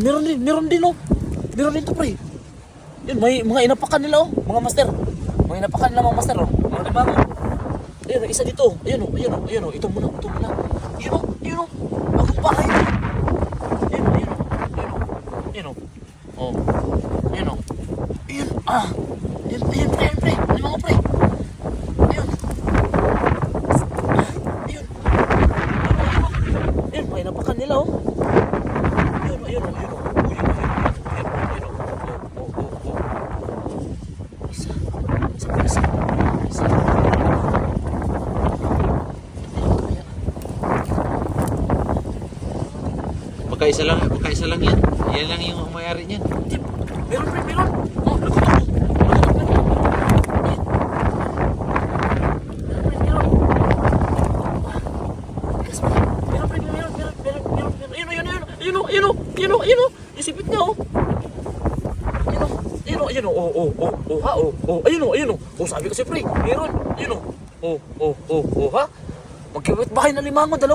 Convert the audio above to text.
meron din oh. Meron din to pre. Yun, may mga inapakan nila oh, mga master. Mga inapakan nila mga master oh. Mga limango. Ayun, isa dito. Ayun oh. Ito muna. Ayun oh. Agad pa kayo. Ayun oh. Oh. Ayun oh. Ayun, Ayun pre. Limango pre. Ayun. Ayun, may napakan nila oh. Ayun oh. Isa. Pagkaisa lang yan. Yan lang yung mayari niyan. Meron. Oh, nagutok. Ayun. Isipit niya oh. Ayun oh. Ayun oh. Oh, sabi ko si pre. Meron. Ayun oh. Ha? Magkibit bahay na limango, dalawa.